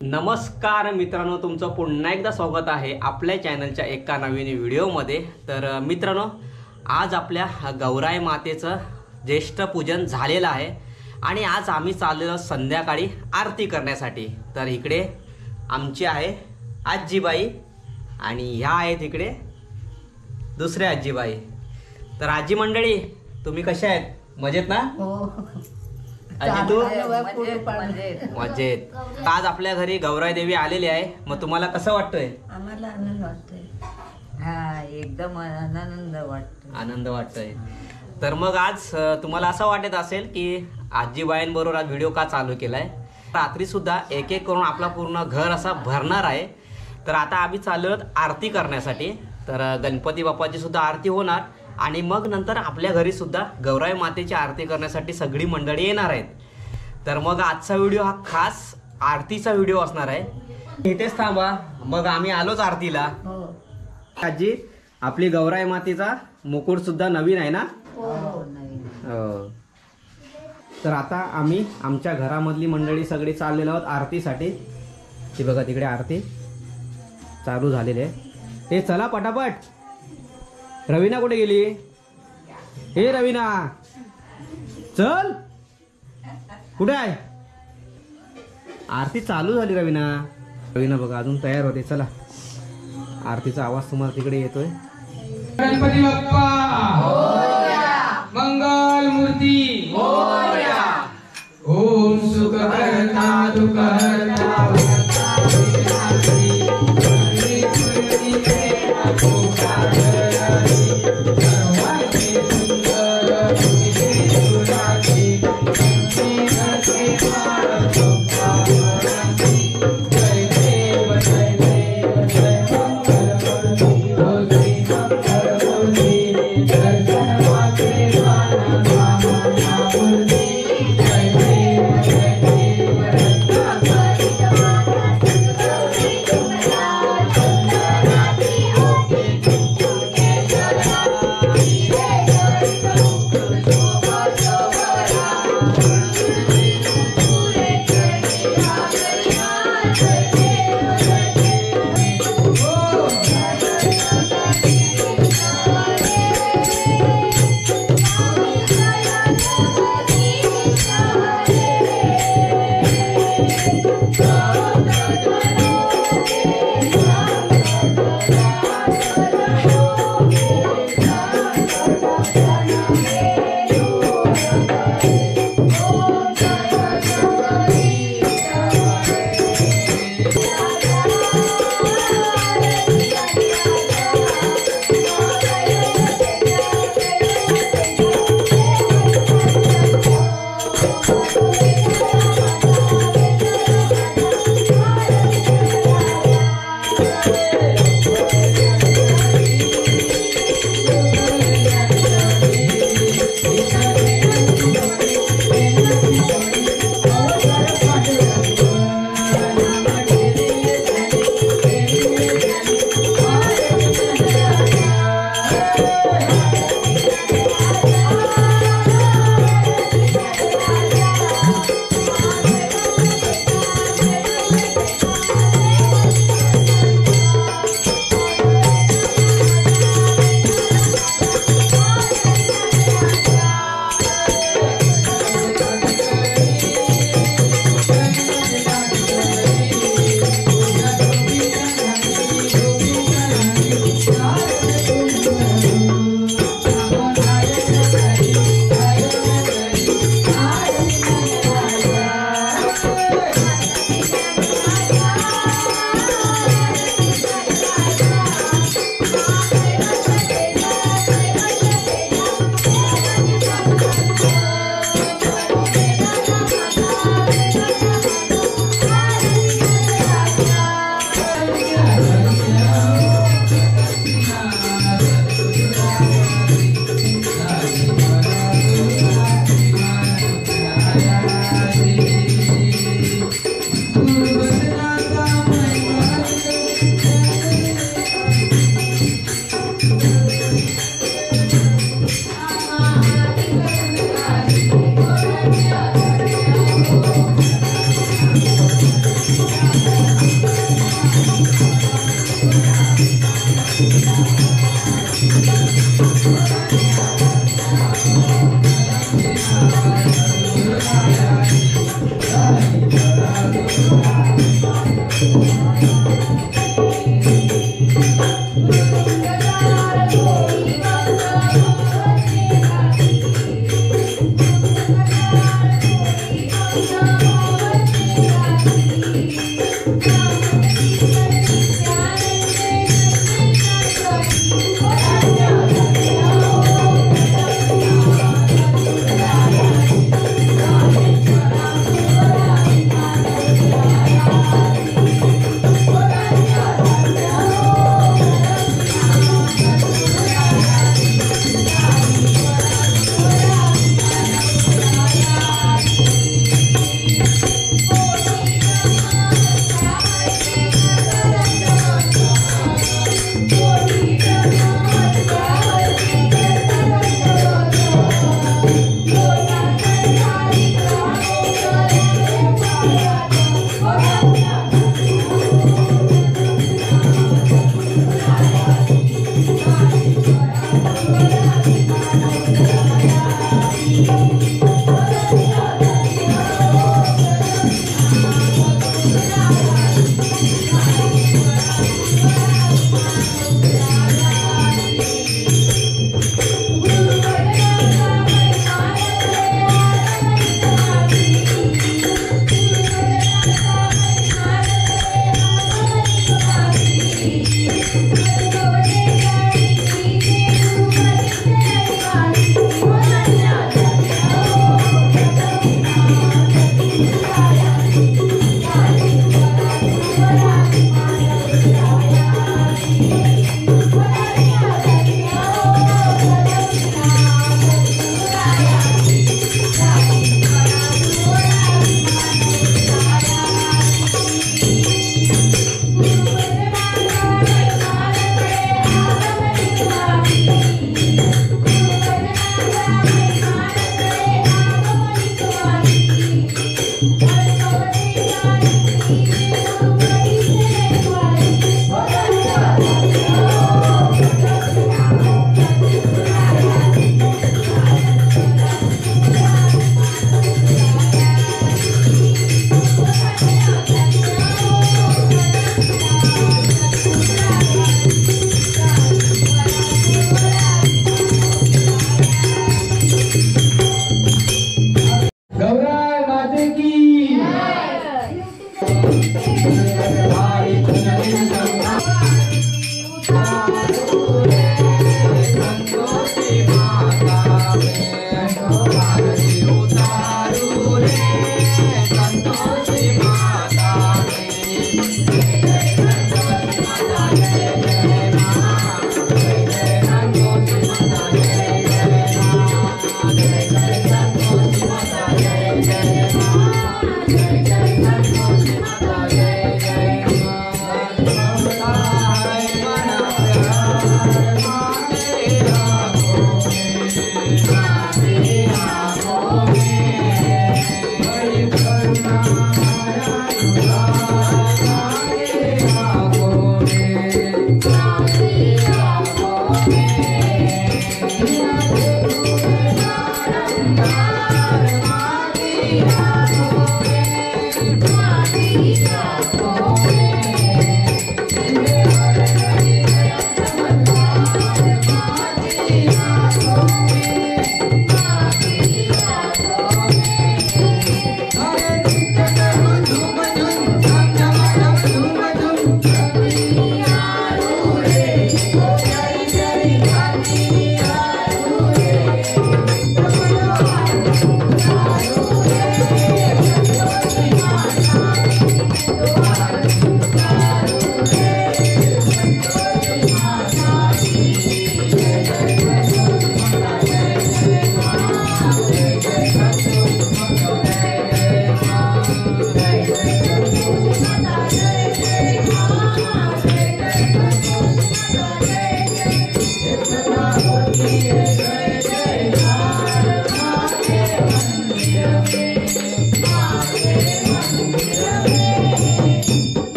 नमस्कार मित्रांनो, तुमचं पुन्हा एकदा स्वागत आहे आपल्या चॅनलच्या एका नवीन व्हिडिओमध्ये। तर मित्रांनो, आज आपल्या गौराई मातेचं ज्येष्ठ पूजन झालेलं आहे आणि आज आम्ही चाललेलो संध्याकाळी आरती करण्यासाठी। तर इकडे आमची आहे आजीबाई आणि ह्या आहेत इकडे दुसऱ्या आजीबाई। तर आजी मंडळी, तुम्ही कशा आहेत? मजेत ना? हो, आजी तू? मजेत. आज आपल्या घरी गौराई देवी आलेली आहे, मग तुम्हाला कसं वाटतंय? आम्हाला आनंद वाटतोय. हा, एकदम आनंद वाटतोय. आनंद वाटतोय. तर मग आज तुम्हाला असं वाटत असेल की आजीबाईंबरोबर आज व्हिडिओ का चालू केलाय। रात्री सुद्धा एक एक करून आपला पूर्ण घर असा भरणार आहे। तर आता आम्ही चाललो आरती करण्यासाठी। तर गणपती बाप्पाची सुद्धा आरती होणार आणि मग नंतर आपल्या घरी सुद्धा गौराई मातेची आरती करण्यासाठी सगळी मंडळी येणार आहेत। तर मग आजचा व्हिडिओ हा खास आरतीचा व्हिडिओ असणार आहे। इथेच थांबा, मग आम्ही आलोच आरतीला। हो. आजी, आपली गौराई मातेचा मुकुट सुद्धा नवीन आहे ना? हो, नवीन. हो. तर आता आम्ही आमच्या घरामधली मंडळी सगळी चाललेलो आहोत आरतीसाठी। ती बघा तिकडे आरती चालू झालेली आहे। हे चला पटापट। रवीना कुठे गेली? हे रवीना, चल, कुठे आहे? आरती चालू झाली रवीना। रवीना बघा अजून तयार होते। चला, आरतीचा आवाज तुम्हाला तिकडे येतोय। गणपती बाप्पा मोरया, मंगल मूर्ती मोरया, ओम सुख करता दुःख हरता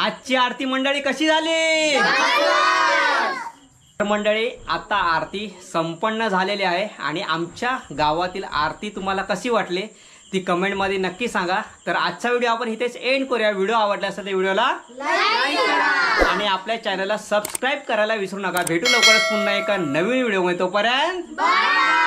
आजची आरती मंडळी कशी झाली? मंडळी आता आरती संपन्न झालेली आहे आणि आमच्या गावातील आरती तुम्हाला कशी वाटली ती कमेंट मध्ये नक्की सांगा। तर आजचा व्हिडिओ आपण इथेच एंड करूया। व्हिडिओ आवडला असेल तर व्हिडिओला लाईक करा आणि आपल्या चॅनलला सबस्क्राइब करायला विसरू नका। भेटू लवकरच पुन्हा एका नवीन व्हिडिओ मध्ये, तोपर्यंत बाय।